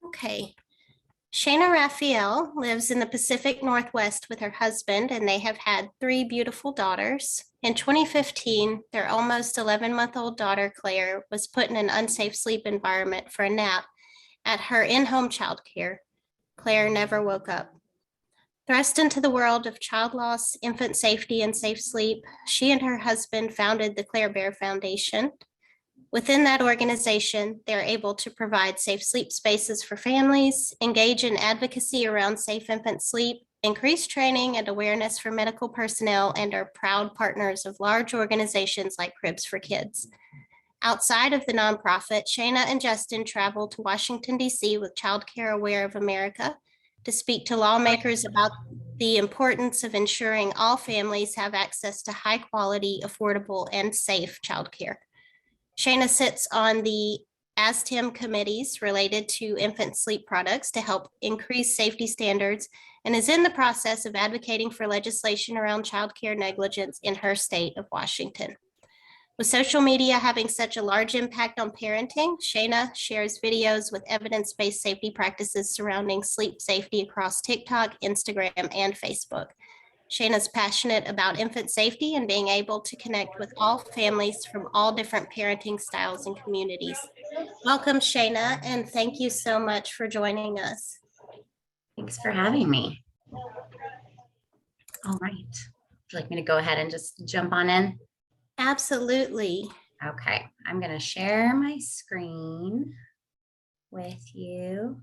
Okay. Shayna Raphael lives in the Pacific Northwest with her husband, and they have had three beautiful daughters. In 2015, their almost 11-month-old daughter, Claire, was put in an unsafe sleep environment for a nap at her in-home childcare. Claire never woke up. Thrust into the world of child loss, infant safety, and safe sleep, she and her husband founded the Claire Bear Foundation. Within that organization, they're able to provide safe sleep spaces for families, engage in advocacy around safe infant sleep, increase training and awareness for medical personnel, and are proud partners of large organizations like Cribs for Kids. Outside of the nonprofit, Shayna and Justin travel to Washington, D.C. with Child Care Aware of America to speak to lawmakers about the importance of ensuring all families have access to high quality, affordable, and safe childcare. Shayna sits on the ASTM committees related to infant sleep products to help increase safety standards and is in the process of advocating for legislation around childcare negligence in her state of Washington. With social media having such a large impact on parenting, Shayna shares videos with evidence-based safety practices surrounding sleep safety across TikTok, Instagram, and Facebook. Shayna's passionate about infant safety and being able to connect with all families from all different parenting styles and communities. Welcome, Shayna, and thank you so much for joining us. Thanks for having me. All right. Would you like me to go ahead and just jump on in? Absolutely. Okay, I'm going to share my screen with you.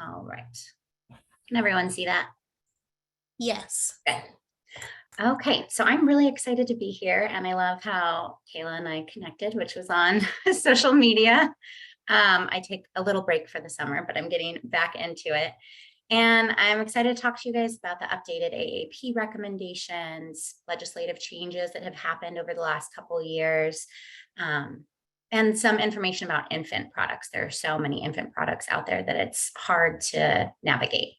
All right. Can everyone see that? Yes. Good. Okay, so I'm really excited to be here, and I love how Kayla and I connected, which was on social media. I take a little break for the summer, but I'm getting back into it. And I'm excited to talk to you guys about the updated AAP recommendations, legislative changes that have happened over the last couple of years, and some information about infant products. There are so many infant products out there that it's hard to navigate.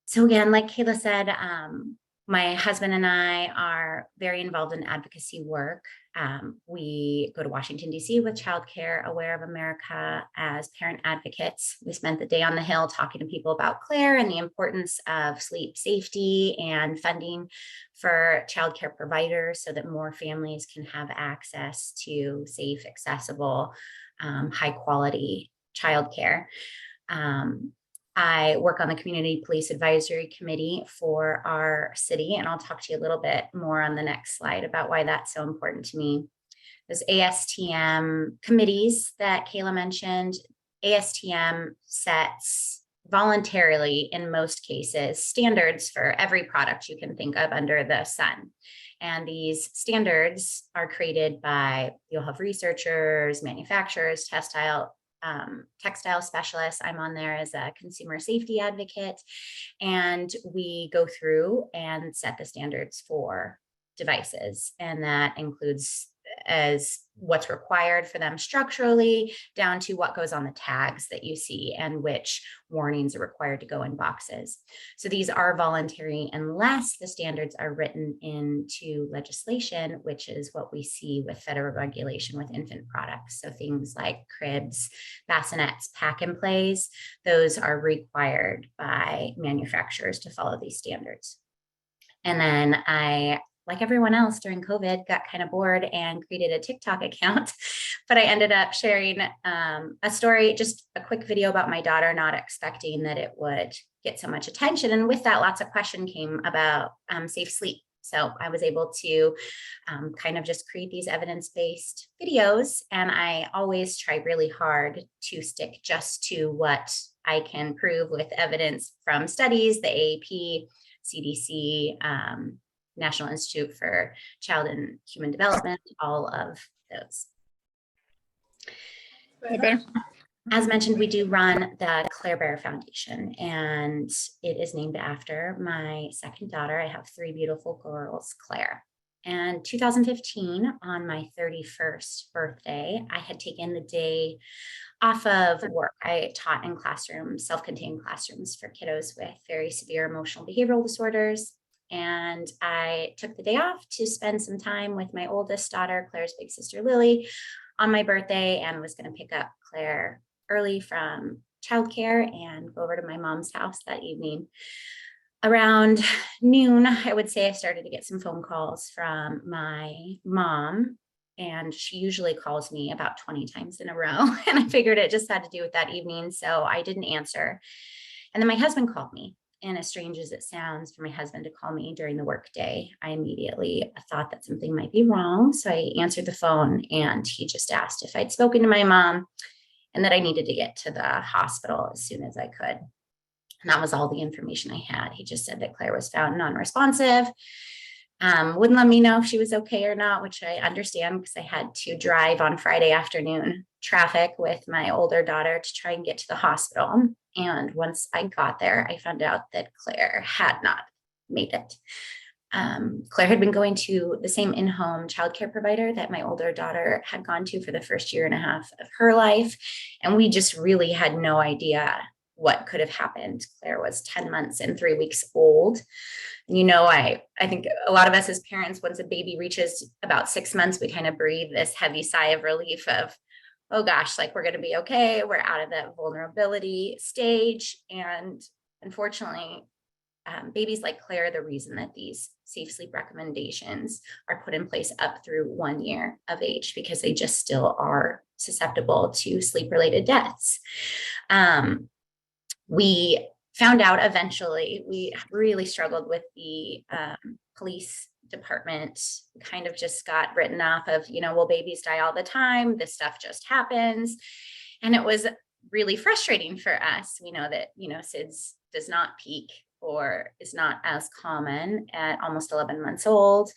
So again, like Kayla said, my husband and I are very involved in advocacy work. We go to Washington, D.C. with Child Care Aware of America as parent advocates. We spent the day on the Hill talking to people about Claire and the importance of sleep safety and funding for childcare providers so that more families can have access to safe, accessible, high quality childcare. I work on the Community Police Advisory Committee for our city, and I'll talk to you a little bit more on the next slide about why that's so important to me. Those ASTM committees that Kayla mentioned, ASTM sets voluntarily, in most cases, standards for every product you can think of under the sun. And these standards are created you'll have researchers, manufacturers, textile specialists. I'm on there as a consumer safety advocate, and we go through and set the standards for devices, and that includes as what's required for them structurally down to what goes on the tags that you see and which warnings are required to go in boxes. So these are voluntary unless the standards are written into legislation, which is what we see with federal regulation with infant products. So things like cribs, bassinets, pack and plays, those are required by manufacturers to follow these standards. And then I, like everyone else during COVID, got kind of bored and created a TikTok account, but I ended up sharing a story, just a quick video about my daughter, not expecting that it would get so much attention. And with that, lots of questions came about safe sleep. So I was able to kind of just create these evidence-based videos. And I always try really hard to stick just to what I can prove with evidence from studies, the AAP, CDC, National Institute for Child and Human Development, all of those. As mentioned, we do run the Claire Bear Foundation, and it is named after my second daughter. I have three beautiful girls, Claire. And 2015, on my 31st birthday, I had taken the day off of work. I taught in classrooms, self-contained classrooms for kiddos with very severe emotional behavioral disorders. and I took the day off to spend some time with my oldest daughter, Claire's big sister, Lily, on my birthday, and was going to pick up Claire early from childcare and go over to my mom's house that evening. Around noon, I would say I started to get some phone calls from my mom, and she usually calls me about 20 times in a row. And I figured it just had to do with that evening, so I didn't answer. And then my husband called me. And as strange as it sounds for my husband to call me during the workday, I immediately thought that something might be wrong. So I answered the phone, and he just asked if I'd spoken to my mom and that I needed to get to the hospital as soon as I could. And that was all the information I had. He just said that Claire was found non-responsive, wouldn't let me know if she was okay or not, which I understand because I had to drive on Friday afternoon traffic with my older daughter to try and get to the hospital. And once I got there, I found out that Claire had not made it. Claire had been going to the same in-home childcare provider that my older daughter had gone to for the first year and a half of her life. And we just really had no idea what could have happened. Claire was 10 months and 3 weeks old. And, I think a lot of us as parents, once a baby reaches about 6 months, we kind of breathe this heavy sigh of relief of, oh gosh, like we're going to be okay. We're out of that vulnerability stage. And unfortunately, babies like Claire are the reason that these safe sleep recommendations are put in place up through 1 year of age, because they just still are susceptible to sleep-related deaths. We found out eventually. We really struggled with the police department, kind of just got written off of, well, babies die all the time. This stuff just happens. And it was really frustrating for us. We know that, SIDS does not peak or is not as common at almost 11 months old,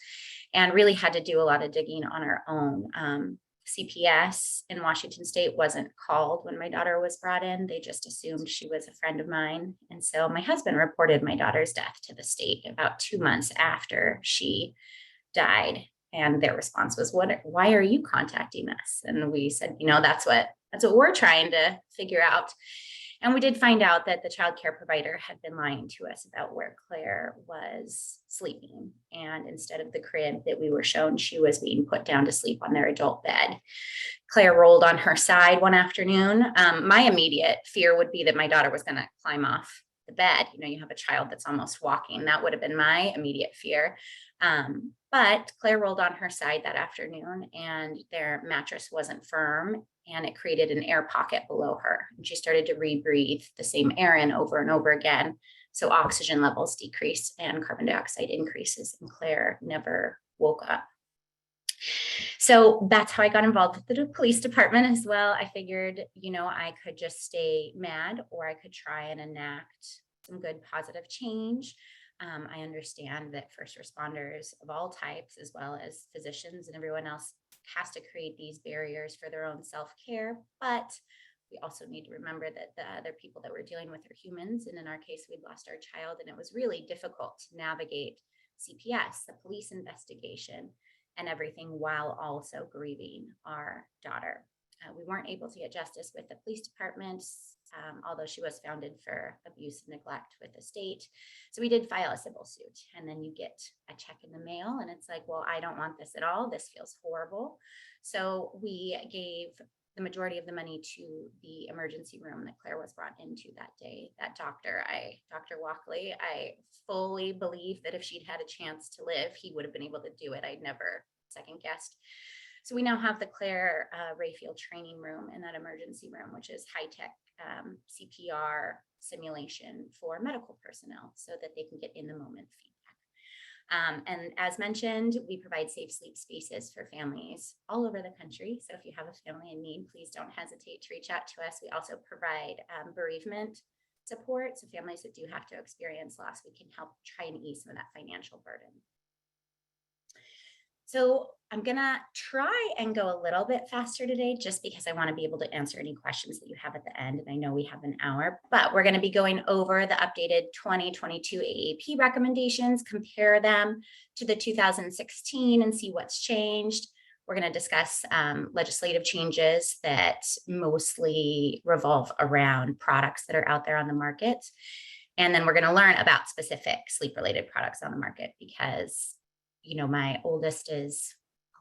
and really had to do a lot of digging on our own. CPS in Washington State wasn't called when my daughter was brought in. They just assumed she was a friend of mine. And so my husband reported my daughter's death to the state about 2 months after she died. And their response was, why are you contacting us? And we said, that's what we're trying to figure out. And we did find out that the child care provider had been lying to us about where Claire was sleeping. And instead of the crib that we were shown, she was being put down to sleep on their adult bed. Claire rolled on her side one afternoon. My immediate fear would be that my daughter was going to climb off the bed. You have a child that's almost walking. That would have been my immediate fear. But Claire rolled on her side that afternoon, and their mattress wasn't firm, and it created an air pocket below her. And she started to rebreathe the same air in over and over again. So oxygen levels decrease and carbon dioxide increases, and Claire never woke up. So that's how I got involved with the police department as well. I figured, I could just stay mad, or I could try and enact some good positive change. I understand that first responders of all types, as well as physicians and everyone else, has to create these barriers for their own self-care. But we also need to remember that the other people that we're dealing with are humans. And in our case, we'd lost our child, and it was really difficult to navigate CPS, the police investigation, and everything while also grieving our daughter. We weren't able to get justice with the police department, although she was founded for abuse and neglect with the state. So we did file a civil suit, and then you get a check in the mail, and it's like, well, I don't want this at all. This feels horrible. So we gave the majority of the money to the emergency room that Claire was brought into that day. That Dr. Walkley, I fully believe that if she'd had a chance to live, he would have been able to do it. I'd never second guessed. So we now have the Claire RAPHAEL training room in that emergency room, which is high-tech CPR simulation for medical personnel so that they can get in the moment feedback. And as mentioned, we provide safe sleep spaces for families all over the country. So if you have a family in need, please don't hesitate to reach out to us. We also provide bereavement support. So families that do have to experience loss, we can help try and ease some of that financial burden. So I'm going to try and go a little bit faster today, just because I want to be able to answer any questions that you have at the end. And I know we have an hour, but we're going to be going over the updated 2022 AAP recommendations, compare them to the 2016 and see what's changed. We're going to discuss legislative changes that mostly revolve around products that are out there on the market. And then we're going to learn about specific sleep-related products on the market because, you know, my oldest is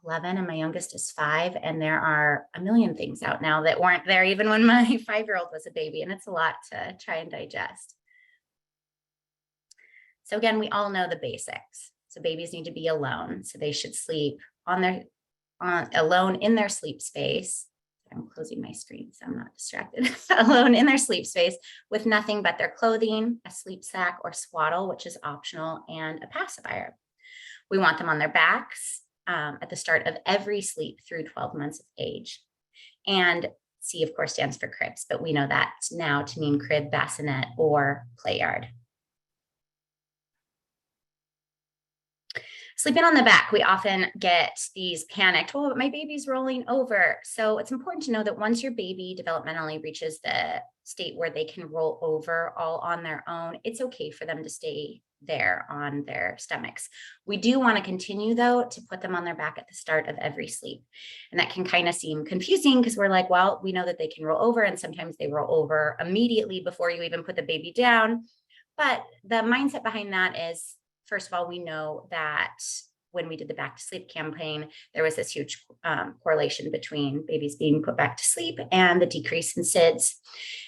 11 and my youngest is 5. And there are a million things out now that weren't there even when my 5-year-old was a baby. And it's a lot to try and digest. So again, we all know the basics. So babies need to be alone. So they should sleep alone in their sleep space. I'm closing my screen so I'm not distracted. Alone in their sleep space with nothing but their clothing, a sleep sack or swaddle, which is optional, and a pacifier. We want them on their backs at the start of every sleep through 12 months of age. And C, of course, stands for cribs, but we know that now to mean crib, bassinet, or play yard. Sleeping on the back, we often get these panicked, oh, my baby's rolling over. So it's important to know that once your baby developmentally reaches the state where they can roll over all on their own, it's okay for them to stay there on their stomachs. We do want to continue, though, to put them on their back at the start of every sleep. And that can kind of seem confusing because we're like, well, we know that they can roll over, and sometimes they roll over immediately before you even put the baby down. But the mindset behind that is, first of all, we know that when we did the back to sleep campaign, there was this huge correlation between babies being put back to sleep and the decrease in SIDS.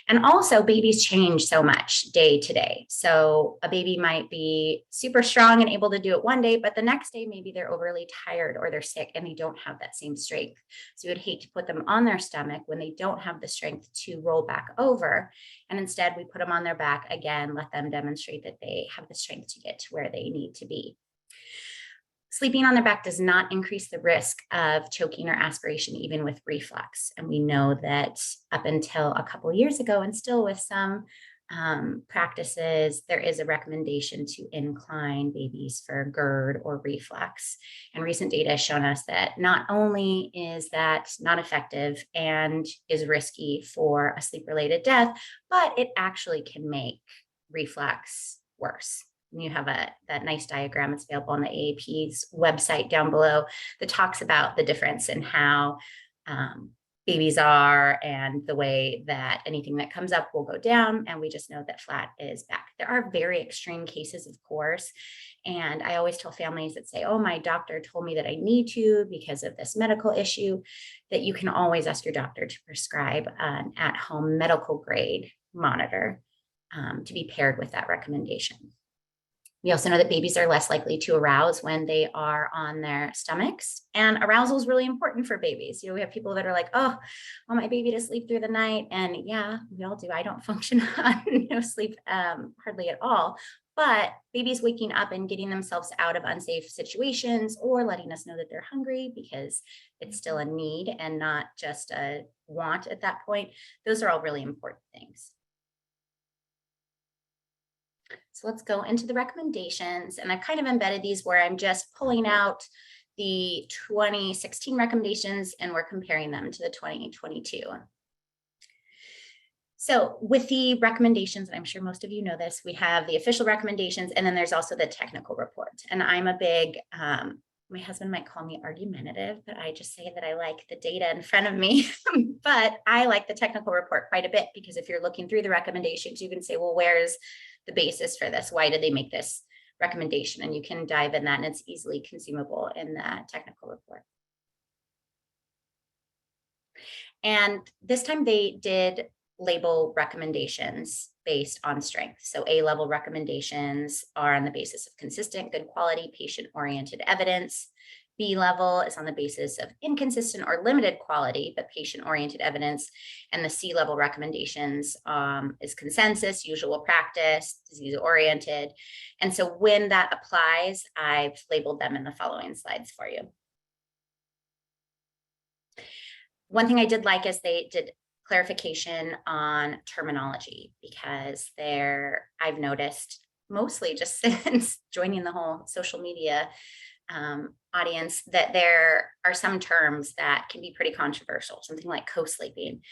And also babies change so much day to day. So a baby might be super strong and able to do it one day, but the next day, maybe they're overly tired or they're sick and they don't have that same strength. So you would hate to put them on their stomach when they don't have the strength to roll back over. And instead we put them on their back again, let them demonstrate that they have the strength to get to where they need to be. Sleeping on their back does not increase the risk of choking or aspiration, even with reflux. And we know that up until a couple of years ago, and still with some practices, there is a recommendation to incline babies for GERD or reflux. And recent data has shown us that not only is that not effective and is risky for a sleep-related death, but it actually can make reflux worse. And you have that nice diagram that's available on the AAP's website down below that talks about the difference in how babies are and the way that anything that comes up will go down. And we just know that flat is back. There are very extreme cases, of course. And I always tell families that say, oh, my doctor told me that I need to because of this medical issue, that you can always ask your doctor to prescribe an at-home medical grade monitor to be paired with that recommendation. We also know that babies are less likely to arouse when they are on their stomachs, and arousal is really important for babies. You know, we have people that are like, oh, I want my baby to sleep through the night. And yeah, we all do. I don't function on no sleep hardly at all. But babies waking up and getting themselves out of unsafe situations or letting us know that they're hungry because it's still a need and not just a want at that point. Those are all really important things. So let's go into the recommendations, and I've kind of embedded these where I'm just pulling out the 2016 recommendations and we're comparing them to the 2022. So with the recommendations, and I'm sure most of you know this, we have the official recommendations, and then there's also the technical report. And I'm a big, my husband might call me argumentative, but I just say that I like the data in front of me. But I like the technical report quite a bit because if you're looking through the recommendations, you can say, well, where's the basis for this? Why did they make this recommendation? And you can dive in that, and it's easily consumable in the technical report. And this time they did label recommendations based on strength. So A-level recommendations are on the basis of consistent, good quality, patient-oriented evidence. B-level is on the basis of inconsistent or limited quality, but patient-oriented evidence. And the C-level recommendations is consensus, usual practice, disease-oriented. And so when that applies, I've labeled them in the following slides for you. One thing I did like is they did clarification on terminology, because I've noticed mostly just since joining the whole social media audience that there are some terms that can be pretty controversial, something like co-sleeping.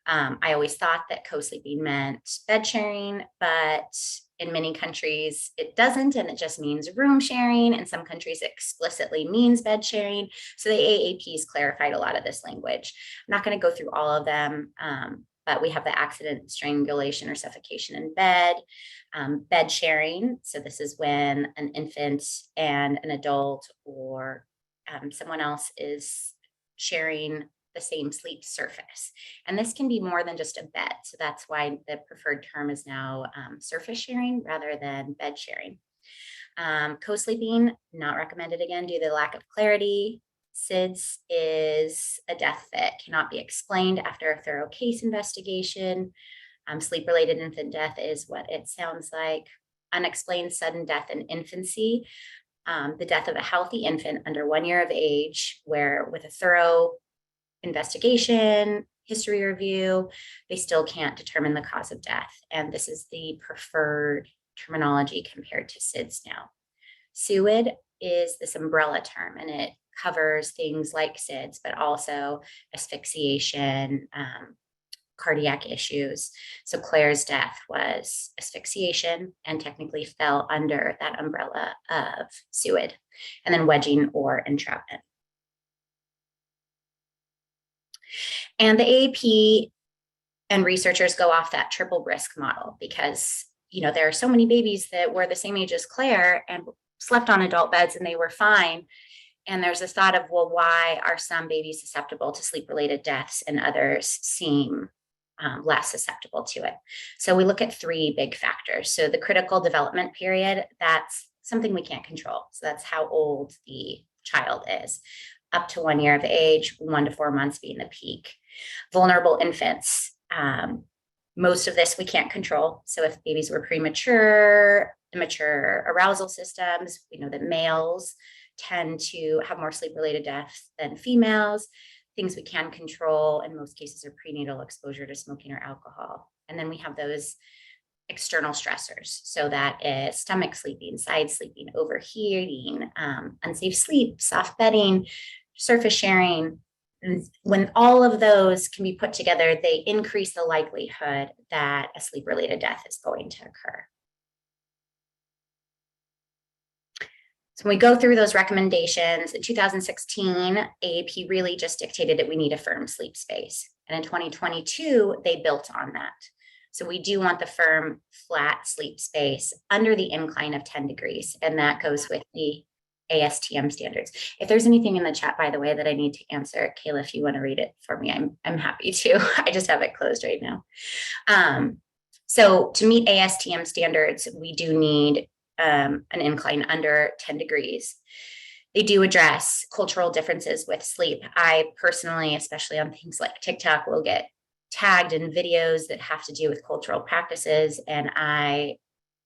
I always thought that co-sleeping meant bed sharing, but in many countries it doesn't, and it just means room sharing. In some countries it explicitly means bed sharing. So the AAPs clarified a lot of this language. I'm not going to go through all of them, but we have the accident, strangulation, or suffocation in bed. Bed sharing. So this is when an infant and an adult or someone else is sharing the same sleep surface. And this can be more than just a bed. So that's why the preferred term is now surface sharing rather than bed sharing. Co-sleeping, not recommended again due to the lack of clarity. SIDS is a death that cannot be explained after a thorough case investigation. Sleep-related infant death is what it sounds like. Unexplained sudden death in infancy, the death of a healthy infant under 1 year of age, where with a thorough investigation, history review, they still can't determine the cause of death. And this is the preferred terminology compared to SIDS now. SUID is this umbrella term, and it covers things like SIDS, but also asphyxiation, cardiac issues. So Claire's death was asphyxiation and technically fell under that umbrella of SUID, and then wedging or entrapment. And the AAP and researchers go off that triple risk model because, there are so many babies that were the same age as Claire and slept on adult beds and they were fine. And there's this thought of, well, why are some babies susceptible to sleep-related deaths and others seem less susceptible to it? So we look at 3 big factors. So the critical development period, that's something we can't control. So that's how old the child is, up to 1 year of age, 1 to 4 months being the peak. Vulnerable infants, most of this we can't control. So if babies were premature, immature arousal systems, we know that males tend to have more sleep-related deaths than females. Things we can control in most cases are prenatal exposure to smoking or alcohol. And then we have those external stressors. So that is stomach sleeping, side sleeping, overheating, unsafe sleep, soft bedding, surface sharing. And when all of those can be put together, they increase the likelihood that a sleep-related death is going to occur. So when we go through those recommendations, in 2016, AAP really just dictated that we need a firm sleep space. And in 2022, they built on that. So we do want the firm, flat sleep space under the incline of 10 degrees. And that goes with the ASTM standards. If there's anything in the chat, by the way, that I need to answer, Kayla, if you want to read it for me, I'm happy to. I just have it closed right now. So to meet ASTM standards, we do need an incline under 10 degrees. They do address cultural differences with sleep. I personally, especially on things like TikTok, will get tagged in videos that have to do with cultural practices, and I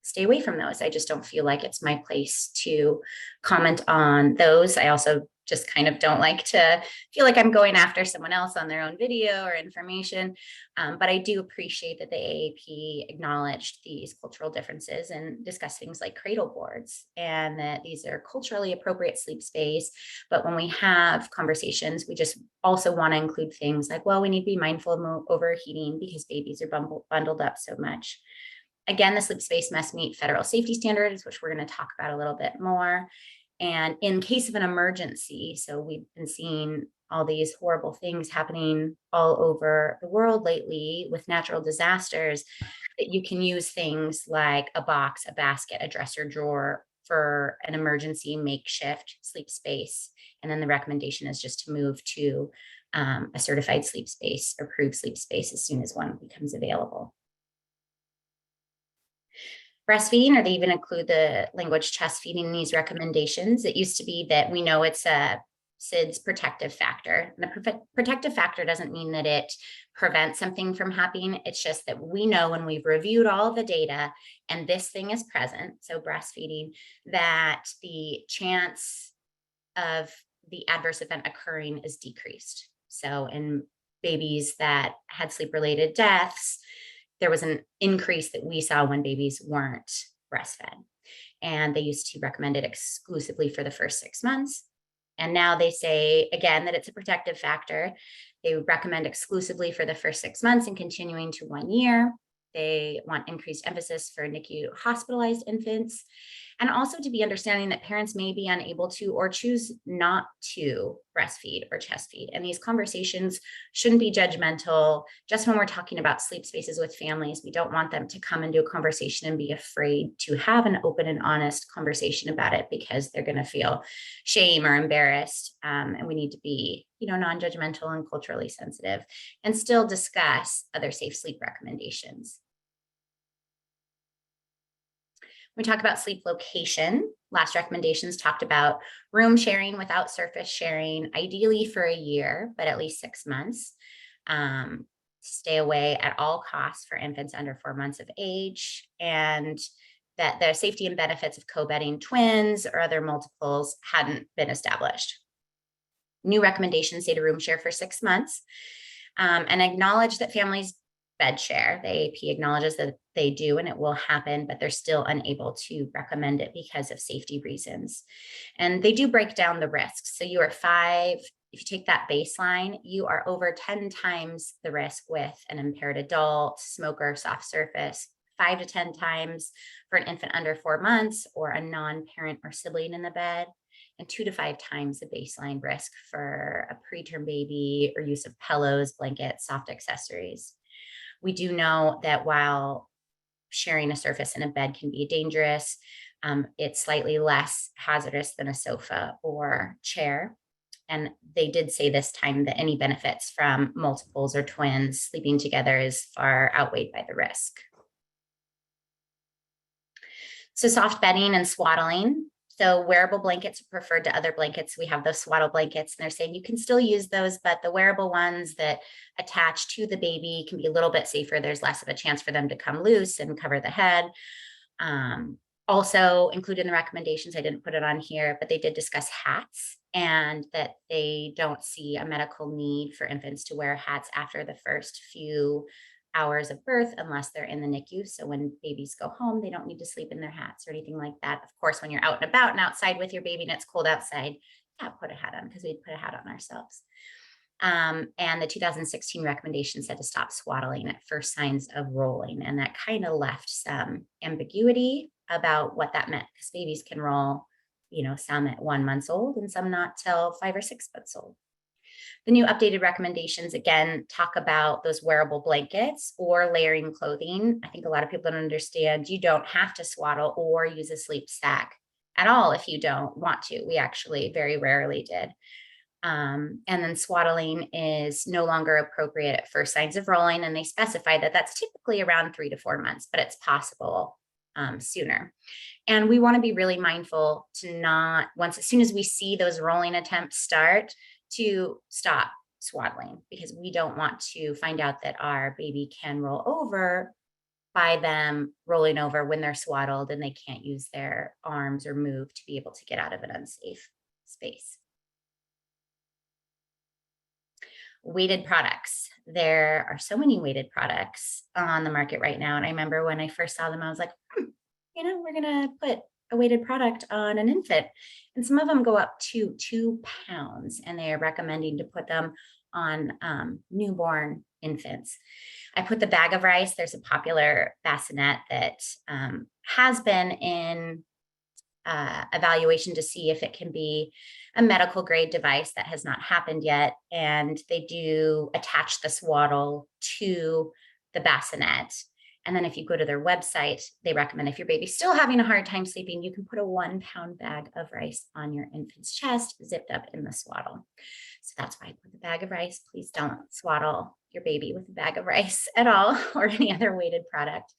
stay away from those. I just don't feel like it's my place to comment on those. I also just kind of don't like to feel like I'm going after someone else on their own video or information. But I do appreciate that the AAP acknowledged these cultural differences and discussed things like cradle boards, and that these are culturally appropriate sleep space. But when we have conversations, we just also want to include things like, well, we need to be mindful of overheating because babies are bundled up so much. Again, the sleep space must meet federal safety standards, which we're going to talk about a little bit more. And in case of an emergency, so we've been seeing all these horrible things happening all over the world lately with natural disasters, that you can use things like a box, a basket, a dresser drawer for an emergency makeshift sleep space. And then the recommendation is just to move to a certified sleep space, approved sleep space, as soon as one becomes available. Breastfeeding, or they even include the language chest feeding in these recommendations. It used to be that we know it's a SIDS protective factor. And the protective factor doesn't mean that it prevents something from happening. It's just that we know when we've reviewed all the data and this thing is present, so breastfeeding, that the chance of the adverse event occurring is decreased. So in babies that had sleep-related deaths, there was an increase that we saw when babies weren't breastfed. And they used to recommend it exclusively for the first 6 months. And now they say, again, that it's a protective factor. They recommend exclusively for the first 6 months and continuing to 1 year. They want increased emphasis for NICU hospitalized infants. And also to be understanding that parents may be unable to or choose not to breastfeed or chest feed. And these conversations shouldn't be judgmental. Just when we're talking about sleep spaces with families, we don't want them to come into a conversation and be afraid to have an open and honest conversation about it because they're going to feel shame or embarrassed. And we need to be, non-judgmental and culturally sensitive and still discuss other safe sleep recommendations. We talk about sleep location. Last recommendations talked about room sharing without surface sharing, ideally for a year, but at least 6 months. Stay away at all costs for infants under 4 months of age, and that the safety and benefits of co-bedding twins or other multiples hadn't been established. New recommendations say to room share for 6 months, and acknowledge that families bed share. The AAP acknowledges that they do and it will happen, but they're still unable to recommend it because of safety reasons. And they do break down the risks. So you are 5, if you take that baseline, you are over 10 times the risk with an impaired adult, smoker, soft surface, 5 to 10 times for an infant under 4 months or a non-parent or sibling in the bed, and 2 to 5 times the baseline risk for a preterm baby or use of pillows, blankets, soft accessories. We do know that while sharing a surface in a bed can be dangerous, it's slightly less hazardous than a sofa or chair. And they did say this time that any benefits from multiples or twins sleeping together is far outweighed by the risk. So soft bedding and swaddling. So wearable blankets are preferred to other blankets. We have those swaddle blankets, and they're saying you can still use those, but the wearable ones that attach to the baby can be a little bit safer. There's less of a chance for them to come loose and cover the head. Also included in the recommendations, I didn't put it on here, but they did discuss hats and that they don't see a medical need for infants to wear hats after the first few hours of birth unless they're in the NICU. So when babies go home, they don't need to sleep in their hats or anything like that. Of course, when you're out and about and outside with your baby and it's cold outside, yeah, put a hat on, because we'd put a hat on ourselves. And the 2016 recommendation said to stop swaddling at first signs of rolling. And that kind of left some ambiguity about what that meant, because babies can roll, some at 1 month old and some not till 5 or 6 months old. The new updated recommendations, again, talk about those wearable blankets or layering clothing. I think a lot of people don't understand you don't have to swaddle or use a sleep sack at all if you don't want to. We actually very rarely did. And then swaddling is no longer appropriate at first signs of rolling. And they specify that that's typically around 3 to 4 months, but it's possible sooner. And we want to be really mindful to not, as soon as we see those rolling attempts start, to stop swaddling, because we don't want to find out that our baby can roll over by them rolling over when they're swaddled and they can't use their arms or move to be able to get out of an unsafe space. Weighted products. There are so many weighted products on the market right now. And I remember when I first saw them, I was like, we're going to put a weighted product on an infant. And some of them go up to 2 pounds, and they are recommending to put them on newborn infants. I put the bag of rice. There's a popular bassinet that has been in evaluation to see if it can be a medical grade device. That has not happened yet. And they do attach the swaddle to the bassinet. And then if you go to their website, they recommend if your baby's still having a hard time sleeping, you can put a 1 pound bag of rice on your infant's chest, zipped up in the swaddle. So that's why I put the bag of rice. Please don't swaddle your baby with a bag of rice at all, or any other weighted product.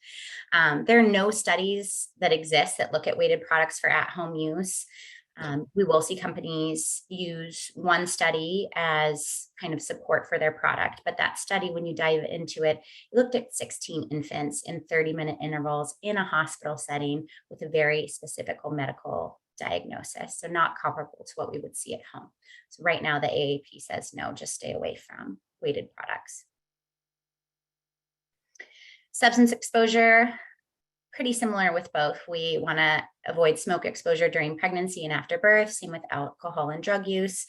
There are no studies that exist that look at weighted products for at-home use. We will see companies use one study as kind of support for their product, but that study, when you dive into it, looked at 16 infants in 30-minute intervals in a hospital setting with a very specific medical diagnosis. So not comparable to what we would see at home. So right now the AAP says no, just stay away from weighted products. Substance exposure. Pretty similar with both. We want to avoid smoke exposure during pregnancy and after birth, same with alcohol and drug use.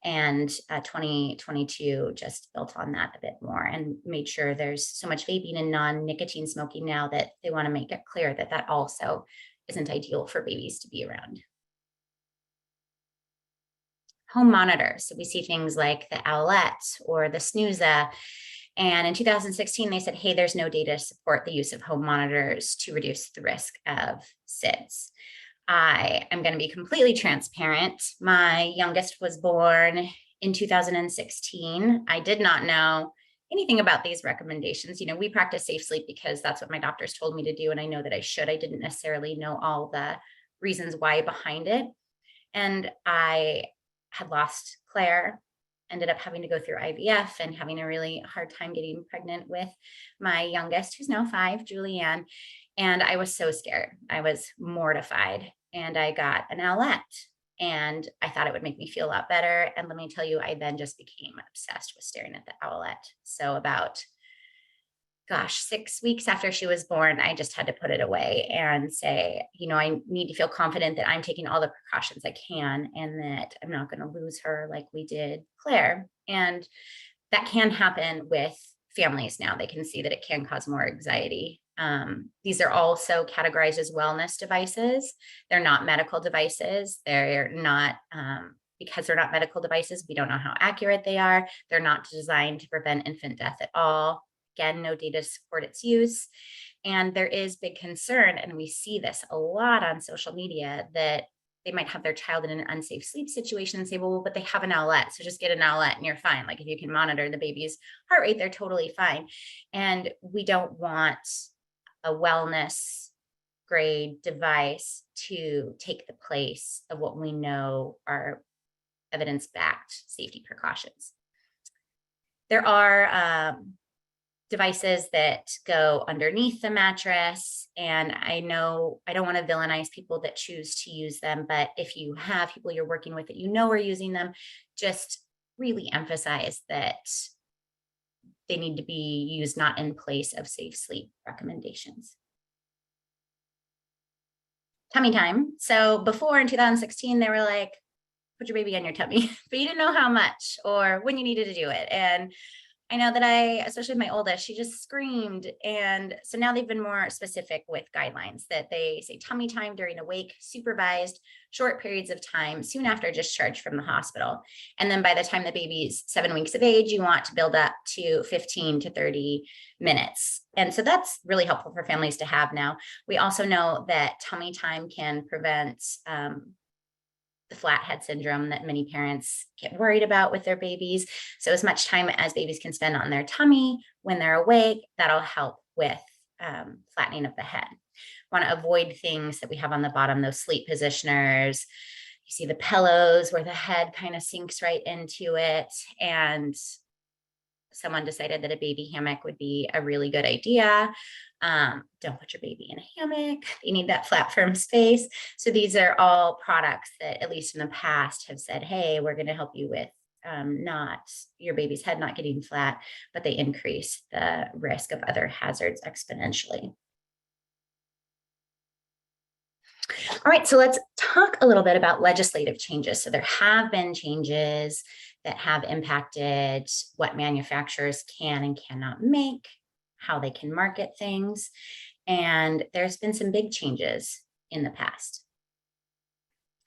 And 2022 just built on that a bit more and made sure there's so much vaping and non-nicotine smoking now that they want to make it clear that that also isn't ideal for babies to be around. Home monitors. So we see things like the Owlette or the Snooza. And in 2016, they said, hey, there's no data to support the use of home monitors to reduce the risk of SIDS. I am going to be completely transparent. My youngest was born in 2016. I did not know anything about these recommendations. You know, we practice safe sleep because that's what my doctors told me to do. And I know that I should. I didn't necessarily know all the reasons why behind it. And I had lost Claire, ended up having to go through IVF and having a really hard time getting pregnant with my youngest, who's now 5, Julianne. And I was so scared. I was mortified. And I got an Owlette, and I thought it would make me feel a lot better. And let me tell you, I then just became obsessed with staring at the Owlette. So about 6 weeks after she was born, I just had to put it away and say, you know, I need to feel confident that I'm taking all the precautions I can and that I'm not going to lose her like we did Claire. And that can happen with families now. They can see that it can cause more anxiety. These are also categorized as wellness devices. They're not medical devices. They're not, because they're not medical devices, we don't know how accurate they are. They're not designed to prevent infant death at all. Again, no data to support its use. And there is big concern, and we see this a lot on social media, that they might have their child in an unsafe sleep situation and say, well, but they have an Owlette, so just get an Owlette and you're fine. Like if you can monitor the baby's heart rate, they're totally fine. And we don't want a wellness grade device to take the place of what we know are evidence-backed safety precautions. There are devices that go underneath the mattress. And I know I don't want to villainize people that choose to use them, but if you have people you're working with that you know are using them, just really emphasize that they need to be used not in place of safe sleep recommendations. Tummy time. So before in 2016, they were like, put your baby on your tummy, but you didn't know how much or when you needed to do it. And I know that especially my oldest, she just screamed. And so now they've been more specific with guidelines that they say tummy time during awake, supervised, short periods of time soon after discharge from the hospital. And then by the time the baby's 7 weeks of age, you want to build up to 15 to 30 minutes. And so that's really helpful for families to have now. We also know that tummy time can prevent the flathead syndrome that many parents get worried about with their babies. So as much time as babies can spend on their tummy when they're awake, that'll help with flattening of the head. Want to avoid things that we have on the bottom, those sleep positioners. You see the pillows where the head kind of sinks right into it. And someone decided that a baby hammock would be a really good idea. Don't put your baby in a hammock. You need that flat, firm space. So these are all products that, at least in the past, have said, hey, we're going to help you with not your baby's head not getting flat, but they increase the risk of other hazards exponentially. All right, so let's talk a little bit about legislative changes. So there have been changes that have impacted what manufacturers can and cannot make, how they can market things. And there's been some big changes in the past.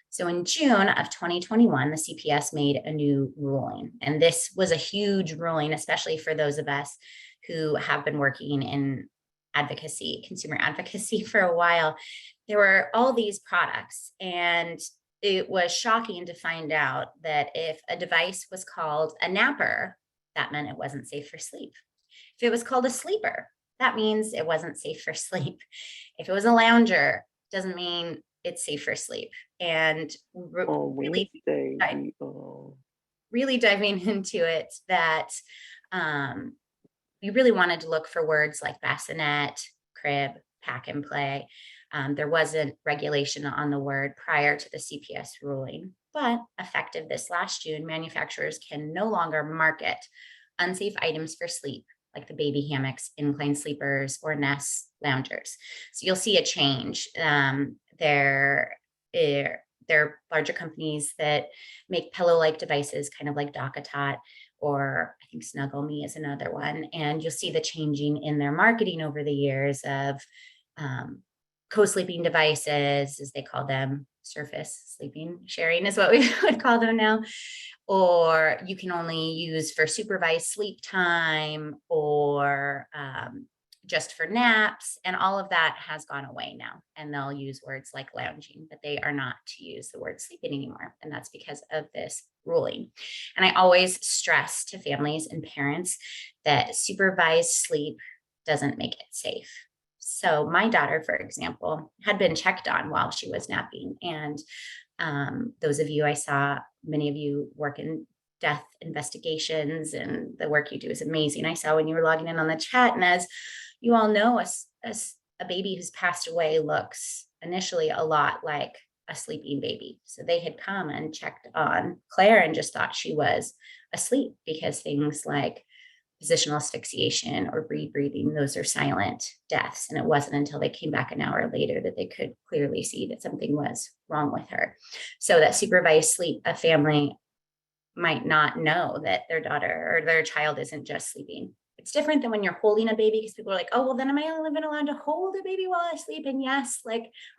So in June of 2021, the CPS made a new ruling. And this was a huge ruling, especially for those of us who have been working in advocacy, consumer advocacy for a while. There were all these products, and it was shocking to find out that if a device was called a napper, that meant it wasn't safe for sleep. If it was called a sleeper, that means it wasn't safe for sleep. If it was a lounger, doesn't mean it's safe for sleep. And really diving into it, that we really wanted to look for words like bassinet, crib, pack and play. There wasn't regulation on the word prior to the CPS ruling, but effective this last June, manufacturers can no longer market unsafe items for sleep, like the baby hammocks, incline sleepers, or Nest loungers. So you'll see a change. There are larger companies that make pillow-like devices, kind of like DockATot, or I think Snuggle Me is another one. And you'll see the changing in their marketing over the years of co-sleeping devices, as they call them, surface sleeping, sharing is what we would call them now, or you can only use for supervised sleep time or just for naps. And all of that has gone away now. And they'll use words like lounging, but they are not to use the word sleeping anymore. And that's because of this ruling. And I always stress to families and parents that supervised sleep doesn't make it safe. So my daughter, for example, had been checked on while she was napping. And those of you I saw, many of you work in death investigations, and the work you do is amazing. I saw when you were logging in on the chat, and as you all know, a baby who's passed away looks initially a lot like a sleeping baby. So they had come and checked on Claire and just thought she was asleep, because things like positional asphyxiation or rebreathing, those are silent deaths. And it wasn't until they came back an hour later that they could clearly see that something was wrong with her. So that supervised sleep, a family might not know that their daughter or their child isn't just sleeping. It's different than when you're holding a baby, because people are like, oh, well, then am I only even allowed to hold a baby while I sleep? And yes,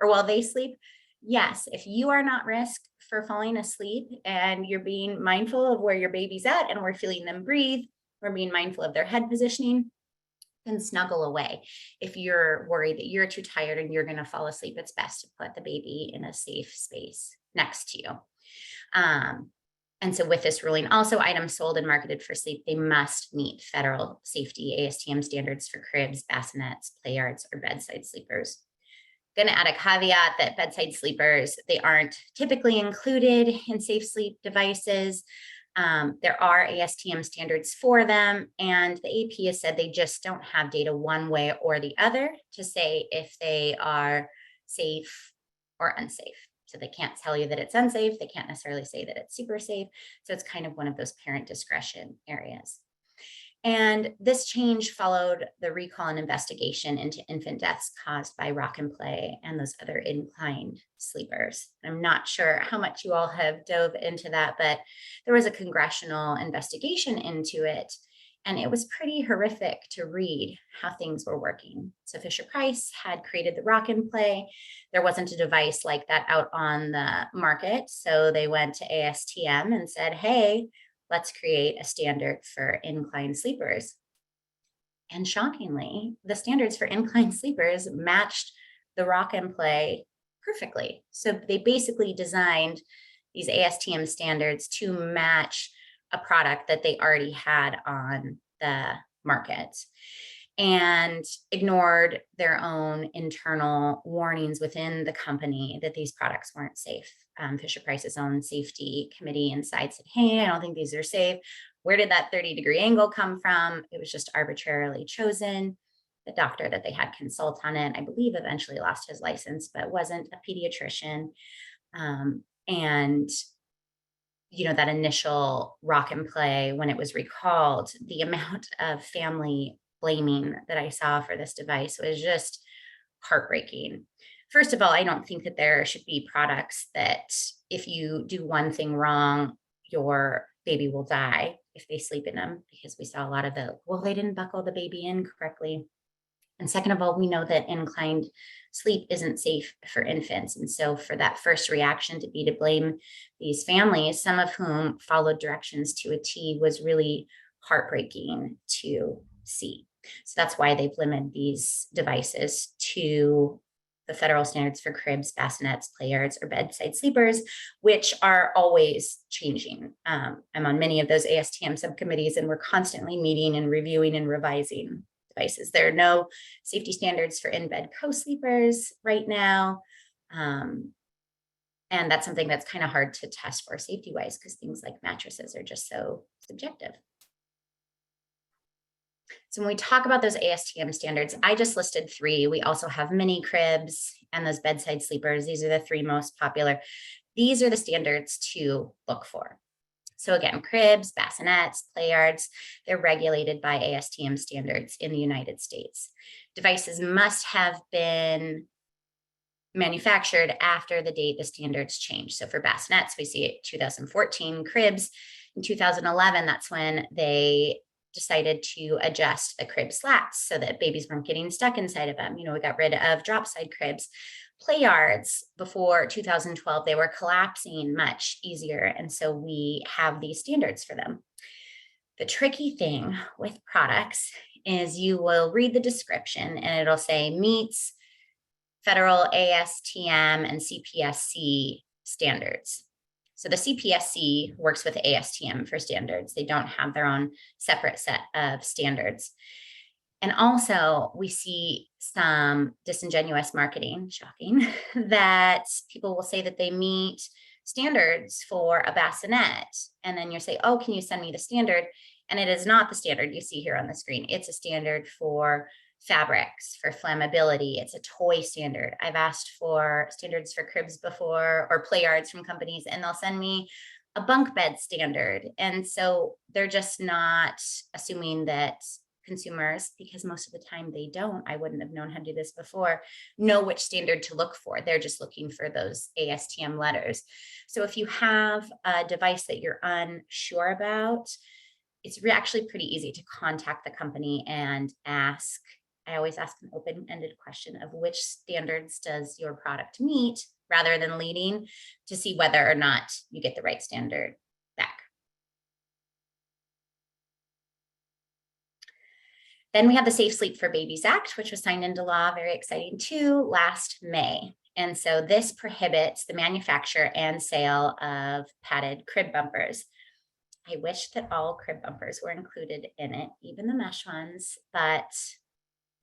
or while they sleep. Yes, if you are not risk for falling asleep and you're being mindful of where your baby's at and we're feeling them breathe, we're being mindful of their head positioning, then snuggle away. If you're worried that you're too tired and you're going to fall asleep, it's best to put the baby in a safe space next to you. And so with this ruling, also items sold and marketed for sleep, they must meet federal safety ASTM standards for cribs, bassinets, play yards, or bedside sleepers. Going to add a caveat that bedside sleepers, they aren't typically included in safe sleep devices. There are ASTM standards for them, and the AP has said they just don't have data one way or the other to say if they are safe or unsafe. So they can't tell you that it's unsafe. They can't necessarily say that it's super safe. So it's kind of one of those parent discretion areas. And this change followed the recall and investigation into infant deaths caused by rock and play and those other inclined sleepers. I'm not sure how much you all have dove into that, but there was a congressional investigation into it. And it was pretty horrific to read how things were working. So Fisher Price had created the rock and play. There wasn't a device like that out on the market. So they went to ASTM and said, hey, let's create a standard for inclined sleepers. And shockingly, the standards for inclined sleepers matched the rock and play perfectly. So they basically designed these ASTM standards to match a product that they already had on the market, and ignored their own internal warnings within the company that these products weren't safe. Fisher Price's own safety committee inside said, hey, I don't think these are safe. Where did that 30-degree angle come from? It was just arbitrarily chosen. The doctor that they had consult on it, I believe, eventually lost his license, but wasn't a pediatrician. And that initial rock and play, when it was recalled, the amount of family blaming that I saw for this device was just heartbreaking. First of all, I don't think that there should be products that if you do one thing wrong, your baby will die if they sleep in them, because we saw a lot of they didn't buckle the baby in correctly. And second of all, we know that inclined sleep isn't safe for infants. And so for that first reaction to be to blame these families, some of whom followed directions to a T, was really heartbreaking to see. So that's why they've limited these devices to the federal standards for cribs, bassinets, play yards, or bedside sleepers, which are always changing. I'm on many of those ASTM subcommittees, and we're constantly meeting and reviewing and revising devices. There are no safety standards for in-bed co-sleepers right now. And that's something that's kind of hard to test for safety-wise, because things like mattresses are just so subjective. So when we talk about those ASTM standards, I just listed 3. We also have mini cribs and those bedside sleepers. These are the 3 most popular. These are the standards to look for. So again, cribs, bassinets, play yards, they're regulated by ASTM standards in the United States. Devices must have been manufactured after the date the standards changed. So for bassinets, we see it 2014, cribs in 2011, that's when they decided to adjust the crib slats so that babies weren't getting stuck inside of them. We got rid of drop side cribs. Play yards before 2012, they were collapsing much easier. And so we have these standards for them. The tricky thing with products is you will read the description and it'll say meets federal ASTM and CPSC standards. So the CPSC works with ASTM for standards. They don't have their own separate set of standards. And also we see some disingenuous marketing, shocking, that people will say that they meet standards for a bassinet. And then you say, oh, can you send me the standard? And it is not the standard you see here on the screen. It's a standard for fabrics, for flammability. It's a toy standard. I've asked for standards for cribs before, or play yards from companies, and they'll send me a bunk bed standard. And so they're just not assuming that consumers, because most of the time they don't, I wouldn't have known how to do this before, know which standard to look for. They're just looking for those ASTM letters. So if you have a device that you're unsure about, it's actually pretty easy to contact the company and ask. I always ask an open-ended question of which standards does your product meet, rather than leading, to see whether or not you get the right standard back. Then we have the Safe Sleep for Babies Act, which was signed into law, very exciting too, last May. And so this prohibits the manufacture and sale of padded crib bumpers. I wish that all crib bumpers were included in it, even the mesh ones, but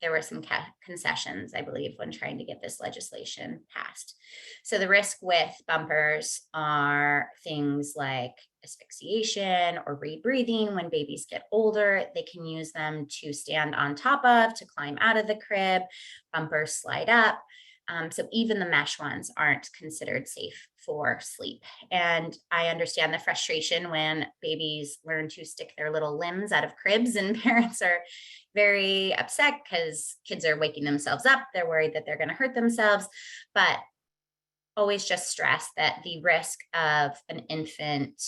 there were some concessions, I believe, when trying to get this legislation passed. So the risk with bumpers are things like asphyxiation or rebreathing. When babies get older, they can use them to stand on top of, to climb out of the crib. Bumpers slide up. So even the mesh ones aren't considered safe for sleep. And I understand the frustration when babies learn to stick their little limbs out of cribs, and parents are very upset because kids are waking themselves up. They're worried that they're going to hurt themselves. But always just stress that the risk of an infant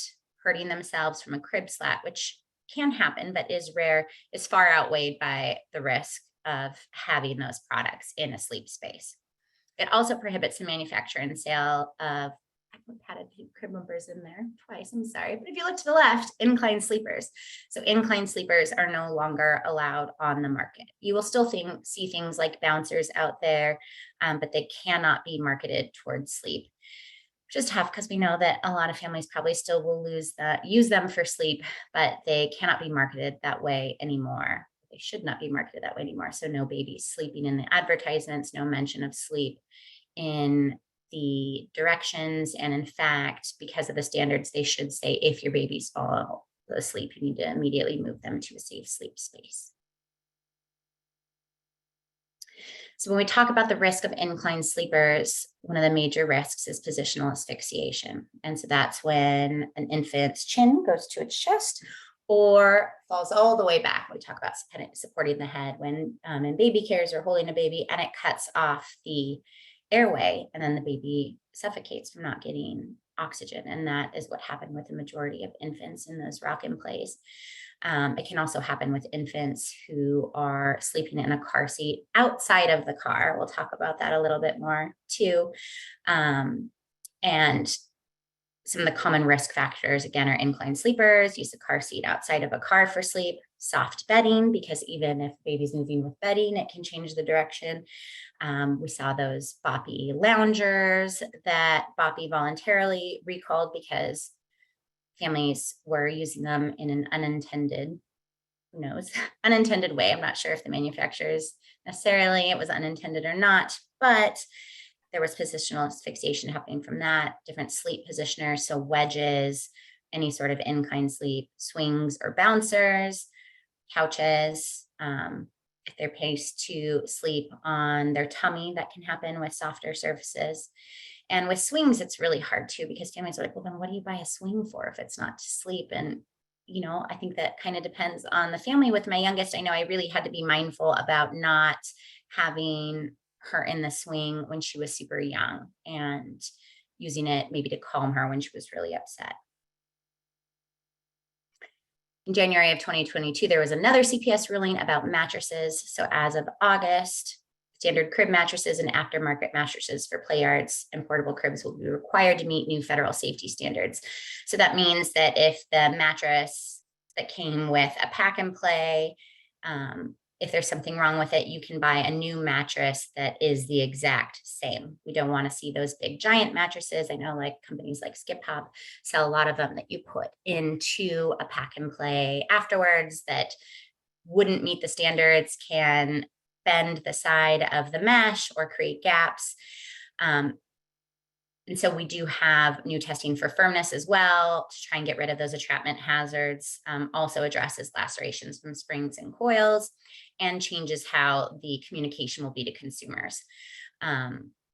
hurting themselves from a crib slat, which can happen but is rare, is far outweighed by the risk of having those products in a sleep space. It also prohibits the manufacture and sale of, I put padded crib bumpers in there twice, I'm sorry. But if you look to the left, incline sleepers. So incline sleepers are no longer allowed on the market. You will still see things like bouncers out there, but they cannot be marketed towards sleep. Which is tough because we know that a lot of families probably still will use them for sleep, but they cannot be marketed that way anymore. They should not be marketed that way anymore. So no babies sleeping in the advertisements, no mention of sleep in the directions. And in fact, because of the standards, they should say, if your babies fall asleep, you need to immediately move them to a safe sleep space. So when we talk about the risk of incline sleepers, one of the major risks is positional asphyxiation. And so that's when an infant's chin goes to its chest or falls all the way back. We talk about supporting the head when in baby carriers or holding a baby, and it cuts off the airway, and then the baby suffocates from not getting oxygen. And that is what happened with the majority of infants in those rock-in plays. It can also happen with infants who are sleeping in a car seat outside of the car. We'll talk about that a little bit more too. And some of the common risk factors, again, are incline sleepers, use a car seat outside of a car for sleep, soft bedding, because even if baby's moving with bedding, it can change the direction. We saw those boppy loungers that Boppy voluntarily recalled because families were using them in an unintended way. I'm not sure if the manufacturers necessarily, it was unintended or not, but there was positional asphyxiation happening from that, different sleep positioners, so wedges, any sort of incline sleep, swings or bouncers, couches. If they're placed to sleep on their tummy, that can happen with softer surfaces. And with swings, it's really hard too, because families are like, well, then what do you buy a swing for if it's not to sleep? And, I think that kind of depends on the family. With my youngest, I know I really had to be mindful about not having her in the swing when she was super young and using it maybe to calm her when she was really upset. In January of 2022, there was another CPS ruling about mattresses. So as of August, standard crib mattresses and aftermarket mattresses for play yards and portable cribs will be required to meet new federal safety standards. So that means that if the mattress that came with a pack and play, if there's something wrong with it, you can buy a new mattress that is the exact same. We don't want to see those big giant mattresses. I know like companies like Skip Hop sell a lot of them that you put into a pack and play afterwards that wouldn't meet the standards, can bend the side of the mesh or create gaps. And so we do have new testing for firmness as well to try and get rid of those entrapment hazards. Also addresses lacerations from springs and coils and changes how the communication will be to consumers.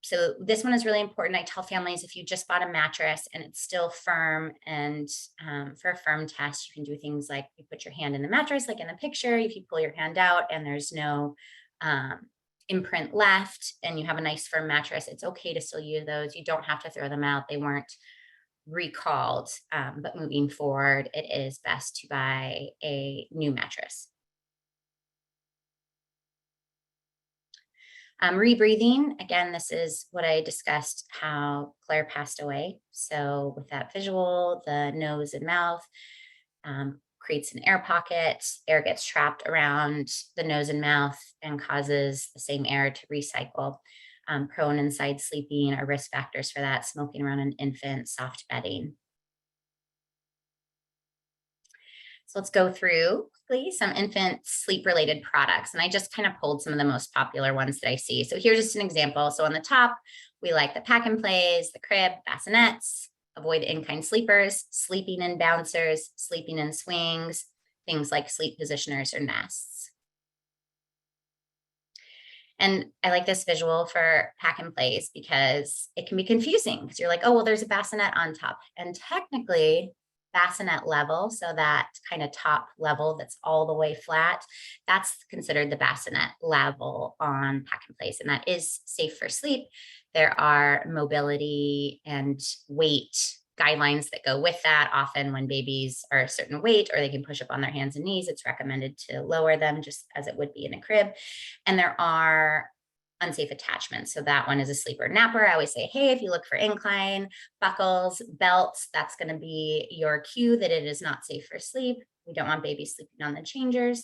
So this one is really important. I tell families if you just bought a mattress and it's still firm, and for a firm test, you can do things like you put your hand in the mattress, like in the picture. If you pull your hand out and there's no imprint left and you have a nice firm mattress, it's okay to still use those. You don't have to throw them out. They weren't recalled, but moving forward, it is best to buy a new mattress. Rebreathing, again, this is what I discussed, how Claire passed away. So with that visual, the nose and mouth creates an air pocket. Air gets trapped around the nose and mouth and causes the same air to recycle. Prone and side sleeping are risk factors for that. Smoking around an infant, soft bedding. So let's go through quickly some infant sleep related products. And I just kind of pulled some of the most popular ones that I see. So here's just an example. So on the top, we like the pack and plays, the crib, bassinets, avoid in-kind sleepers, sleeping in bouncers, sleeping in swings, things like sleep positioners or nests. And I like this visual for pack and plays because it can be confusing because you're like, oh, well, there's a bassinet on top. And technically, bassinet level, so that kind of top level that's all the way flat, that's considered the bassinet level on pack and place, and that is safe for sleep. There are mobility and weight guidelines that go with that. Often when babies are a certain weight or they can push up on their hands and knees, it's recommended to lower them just as it would be in a crib. And there are unsafe attachments. So that one is a sleeper napper. I always say, hey, if you look for incline, buckles, belts, that's going to be your cue that it is not safe for sleep. We don't want babies sleeping on the changers.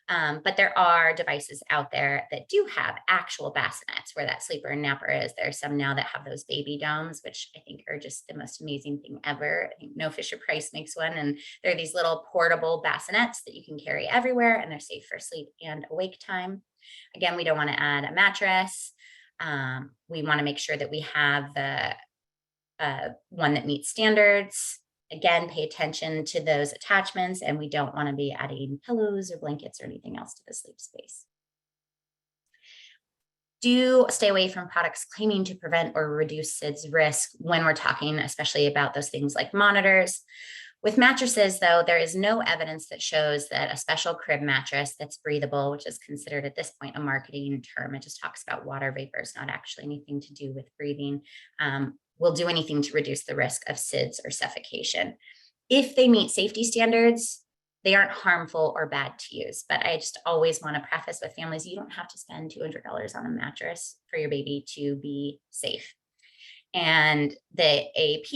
But there are devices out there that do have actual bassinets where that sleeper and napper is. There are some now that have those baby domes, which I think are just the most amazing thing ever. I think No Fisher Price makes one, and they're these little portable bassinets that you can carry everywhere, and they're safe for sleep and awake time. Again, we don't want to add a mattress. We want to make sure that we have the one that meets standards. Again, pay attention to those attachments, and we don't want to be adding pillows or blankets or anything else to the sleep space. Do stay away from products claiming to prevent or reduce SIDS risk when we're talking, especially about those things like monitors. With mattresses, though, there is no evidence that shows that a special crib mattress that's breathable, which is considered at this point a marketing term, it just talks about water vapors, not actually anything to do with breathing, will do anything to reduce the risk of SIDS or suffocation. If they meet safety standards, they aren't harmful or bad to use. But I just always want to preface with families, you don't have to spend $200 on a mattress for your baby to be safe. And the AP,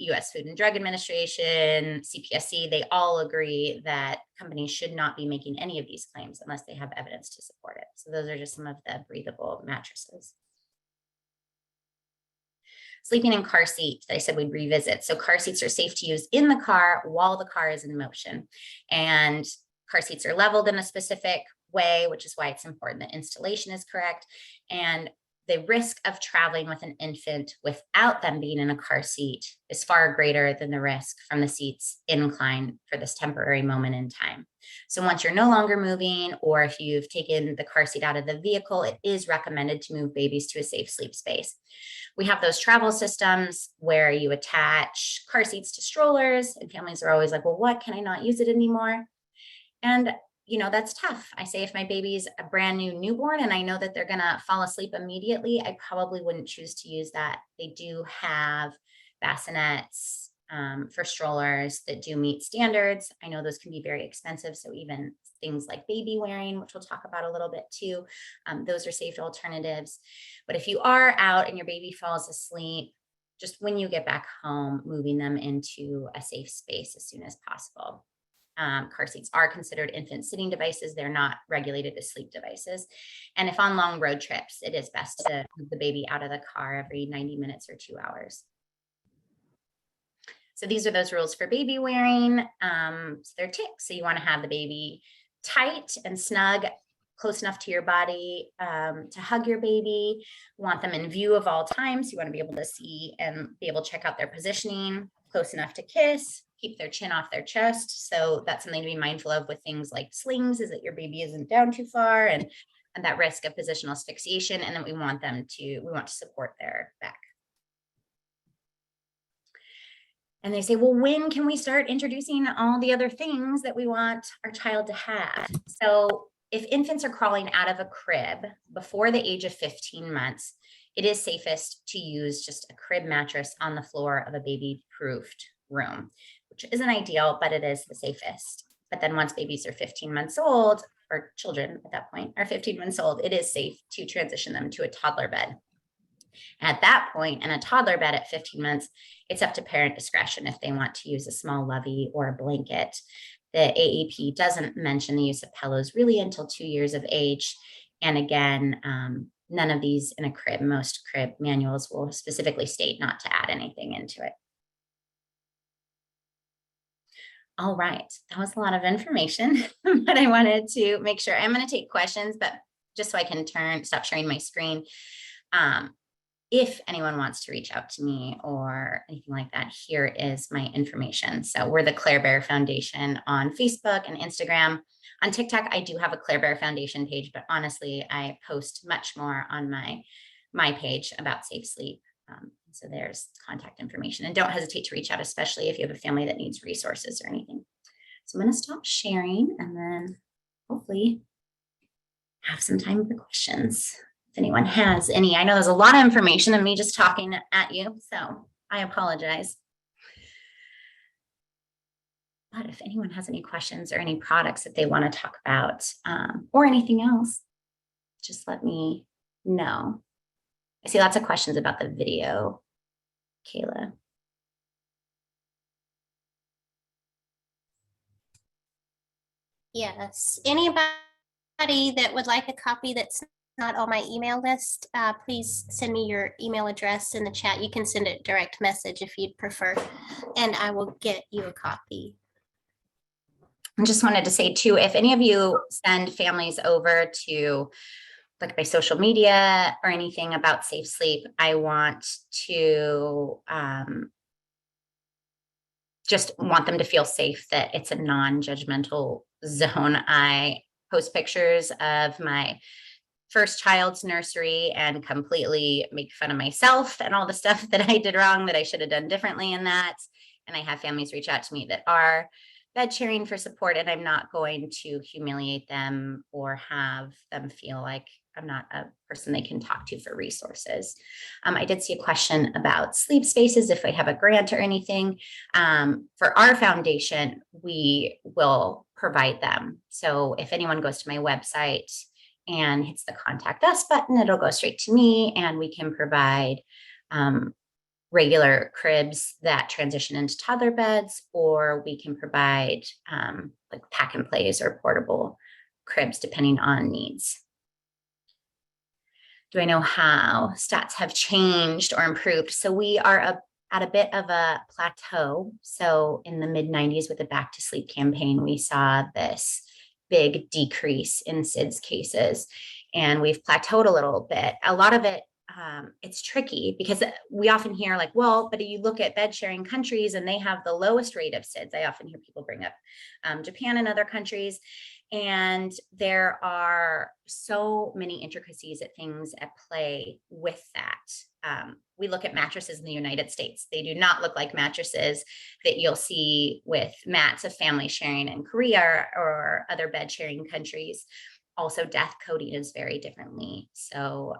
US Food and Drug Administration, CPSC, they all agree that companies should not be making any of these claims unless they have evidence to support it. So those are just some of the breathable mattresses. Sleeping in car seats, I said we'd revisit. So car seats are safe to use in the car while the car is in motion. And car seats are leveled in a specific way, which is why it's important that installation is correct. And the risk of traveling with an infant without them being in a car seat is far greater than the risk from the seats incline for this temporary moment in time. So once you're no longer moving, or if you've taken the car seat out of the vehicle, it is recommended to move babies to a safe sleep space. We have those travel systems where you attach car seats to strollers, and families are always like, well, what, can I not use it anymore? And that's tough. I say if my baby's a brand new newborn and I know that they're going to fall asleep immediately, I probably wouldn't choose to use that. They do have bassinets for strollers that do meet standards. I know those can be very expensive, so even things like baby wearing, which we'll talk about a little bit too, those are safe alternatives. But if you are out and your baby falls asleep, just when you get back home, moving them into a safe space as soon as possible. Car seats are considered infant sitting devices. They're not regulated as sleep devices. And if on long road trips, it is best to move the baby out of the car every 90 minutes or 2 hours. So these are those rules for baby wearing. So they're ticks. So you want to have the baby tight and snug, close enough to your body to hug your baby. You want them in view of all times. You want to be able to see and be able to check out their positioning, close enough to kiss, keep their chin off their chest. So that's something to be mindful of with things like slings, is that your baby isn't down too far and that risk of positional asphyxiation. And then we want to support their back. And they say, well, when can we start introducing all the other things that we want our child to have? So if infants are crawling out of a crib before the age of 15 months, it is safest to use just a crib mattress on the floor of a baby-proofed room, which isn't ideal, but it is the safest. But then once babies are 15 months old, or children at that point are 15 months old, it is safe to transition them to a toddler bed. At that point, in a toddler bed at 15 months, it's up to parent discretion if they want to use a small lovey or a blanket. The AAP doesn't mention the use of pillows really until 2 years of age. And again, none of these in a crib. Most crib manuals will specifically state not to add anything into it. All right, that was a lot of information, but I wanted to make sure. I'm going to take questions, but just so I can stop sharing my screen. If anyone wants to reach out to me or anything like that, here is my information. So we're the Claire Bear Foundation on Facebook and Instagram. On TikTok, I do have a Claire Bear Foundation page, but honestly, I post much more on my page about safe sleep. So there's contact information, and don't hesitate to reach out, especially if you have a family that needs resources or anything. So I'm going to stop sharing and then hopefully have some time for questions. If anyone has any. I know there's a lot of information and me just talking at you, so I apologize. But if anyone has any questions or any products that they want to talk about or anything else, just let me know. I see lots of questions about the video, Kayla. Yes. Anybody that would like a copy that's not on my email list, please send me your email address in the chat. You can send it direct message if you'd prefer, and I will get you a copy. I just wanted to say too, if any of you send families over to like my social media or anything about safe sleep, I want to just want them to feel safe, that it's a non-judgmental zone. I post pictures of my first child's nursery and completely make fun of myself and all the stuff that I did wrong that I should have done differently in that. And I have families reach out to me that are bed sharing for support, and I'm not going to humiliate them or have them feel like I'm not a person they can talk to for resources. I did see a question about sleep spaces, if I have a grant or anything. For our foundation, we will provide them. So if anyone goes to my website and hits the contact us button, it'll go straight to me, and we can provide regular cribs that transition into toddler beds, or we can provide like pack and plays or portable cribs depending on needs. Do I know how stats have changed or improved? So we are at a bit of a plateau. So in the mid-90s with the Back to Sleep campaign, we saw this big decrease in SIDS cases, and we've plateaued a little bit. A lot of it, it's tricky because we often hear like, well, but you look at bed sharing countries and they have the lowest rate of SIDS. I often hear people bring up Japan and other countries, and there are so many intricacies at things at play with that. We look at mattresses in the United States. They do not look like mattresses that you'll see with mats of family sharing in Korea or other bed sharing countries. Also, death coding is very differently. So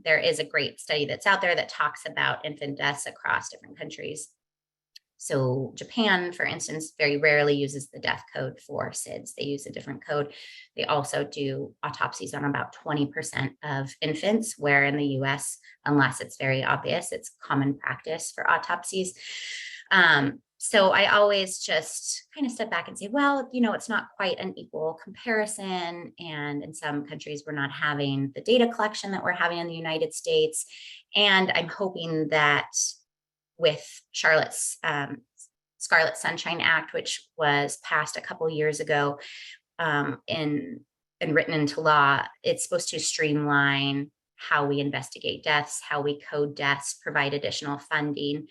there is a great study that's out there that talks about infant deaths across different countries. So Japan, for instance, very rarely uses the death code for SIDS. They use a different code. They also do autopsies on about 20% of infants, where in the US, unless it's very obvious, it's common practice for autopsies. So I always just kind of step back and say, well, it's not quite an equal comparison. And in some countries, we're not having the data collection that we're having in the United States. And I'm hoping that with Charlotte's Scarlet Sunshine Act, which was passed a couple years ago and written into law, it's supposed to streamline how we investigate deaths, how we code deaths, provide additional funding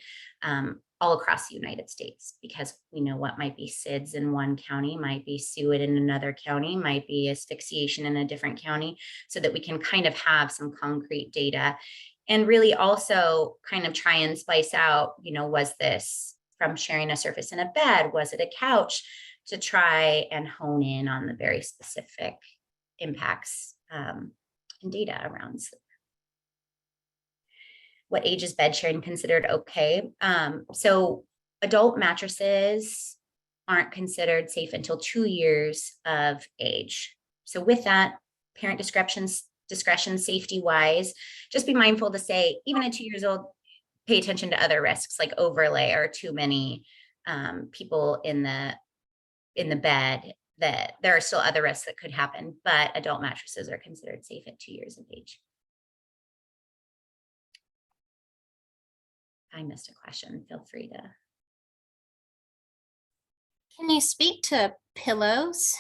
all across the United States, because we know what might be SIDS in one county, might be SUID in another county, might be asphyxiation in a different county, so that we can kind of have some concrete data and really also kind of try and splice out, was this from sharing a surface in a bed? Was it a couch? To try and hone in on the very specific impacts and data around sleep. What age is bed sharing considered okay? So adult mattresses aren't considered safe until 2 years of age. So with that, parent discretion safety-wise, just be mindful to say, even at 2 years old, pay attention to other risks like overlay or too many people in the bed, that there are still other risks that could happen, but adult mattresses are considered safe at 2 years of age. I missed a question. Feel free to. Can you speak to pillows?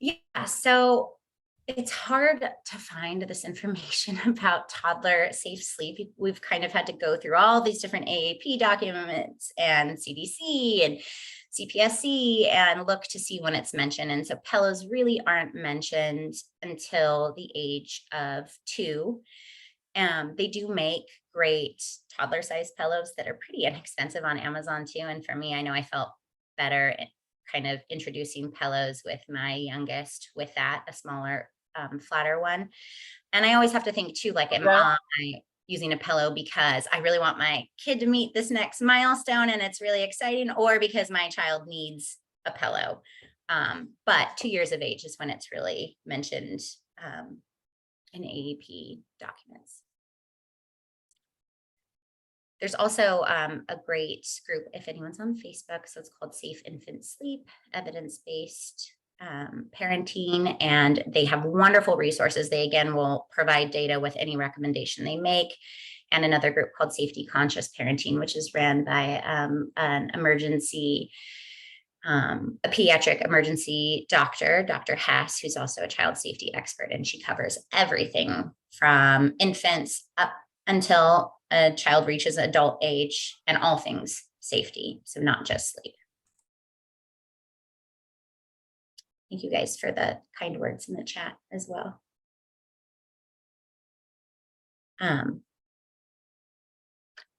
Yeah, so it's hard to find this information about toddler safe sleep. We've kind of had to go through all these different AAP documents and CDC and CPSC and look to see when it's mentioned. And so pillows really aren't mentioned until the age of 2. They do make great toddler-sized pillows that are pretty inexpensive on Amazon too. And for me, I know I felt better kind of introducing pillows with my youngest with that, a smaller, flatter one. And I always have to think too, like, am I using a pillow because I really want my kid to meet this next milestone and it's really exciting, or because my child needs a pillow? But 2 years of age is when it's really mentioned in AAP documents. There's also a great group, if anyone's on Facebook, so it's called Safe Infant Sleep, evidence-based parenting, and they have wonderful resources. They, again, will provide data with any recommendation they make. And another group called Safety Conscious Parenting, which is ran by a pediatric emergency doctor, Dr. Hess, who's also a child safety expert, and she covers everything from infants up until a child reaches adult age and all things safety, so not just sleep. Thank you guys for the kind words in the chat as well.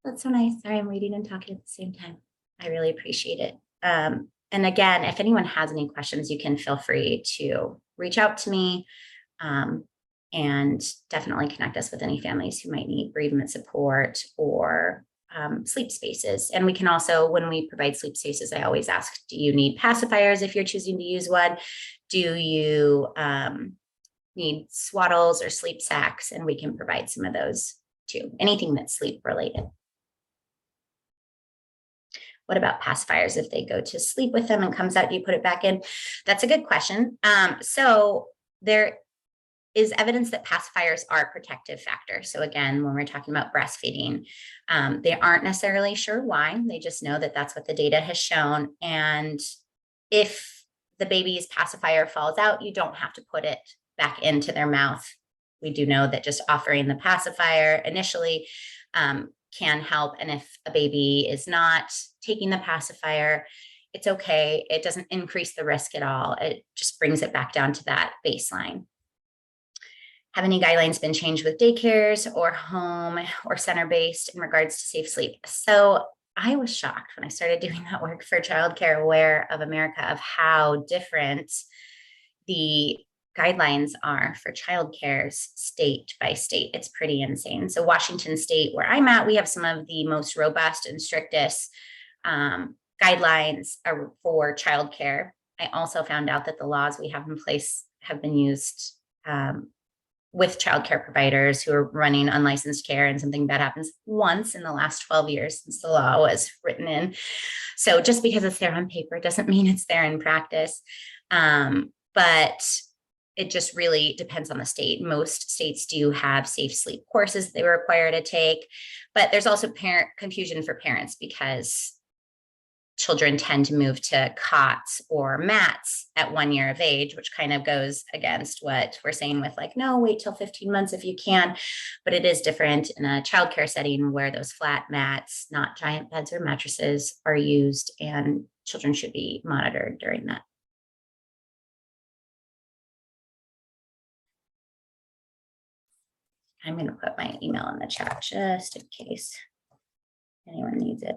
That's so nice. Sorry, I'm reading and talking at the same time. I really appreciate it. And again, if anyone has any questions, you can feel free to reach out to me. And definitely connect us with any families who might need bereavement support or sleep spaces. And we can also, when we provide sleep spaces, I always ask, do you need pacifiers if you're choosing to use one? Do you need swaddles or sleep sacks? And we can provide some of those too, anything that's sleep related. What about pacifiers? If they go to sleep with them and comes out, do you put it back in? That's a good question. So there is evidence that pacifiers are a protective factor. So again, when we're talking about breastfeeding, they aren't necessarily sure why. They just know that that's what the data has shown. And if the baby's pacifier falls out, you don't have to put it back into their mouth. We do know that just offering the pacifier initially can help. And if a baby is not taking the pacifier, it's okay. It doesn't increase the risk at all. It just brings it back down to that baseline. Have any guidelines been changed with daycares or home or center-based in regards to safe sleep? So I was shocked when I started doing that work for Childcare Aware of America of how different the guidelines are for childcare state by state. It's pretty insane. So Washington State, where I'm at, we have some of the most robust and strictest guidelines for childcare. I also found out that the laws we have in place have been used with childcare providers who are running unlicensed care, and something bad happens once in the last 12 years since the law was written in. So just because it's there on paper doesn't mean it's there in practice. But it just really depends on the state. Most states do have safe sleep courses they were required to take, but there's also confusion for parents because children tend to move to cots or mats at 1 year of age, which kind of goes against what we're saying with like, no, wait till 15 months if you can. But it is different in a childcare setting where those flat mats, not giant beds or mattresses, are used, and children should be monitored during that. I'm going to put my email in the chat just in case anyone needs it.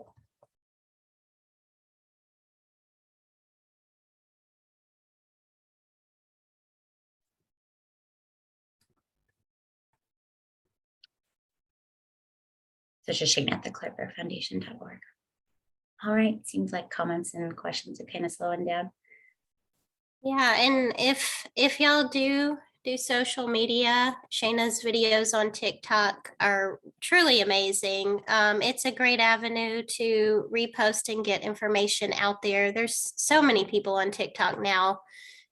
So it's just Shane at thecleverfoundation.org. All right, seems like comments and questions are kind of slowing down. Yeah, and if y'all do social media, Shayna's videos on TikTok are truly amazing. It's a great avenue to repost and get information out there. There's so many people on TikTok now.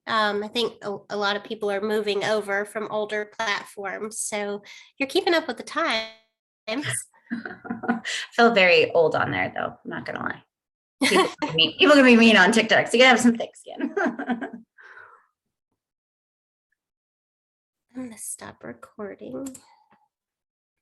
I think a lot of people are moving over from older platforms, so you're keeping up with the times. I feel very old on there, though. I'm not gonna lie. People can be mean on TikTok, so you gotta have some thick skin. I'm gonna stop recording.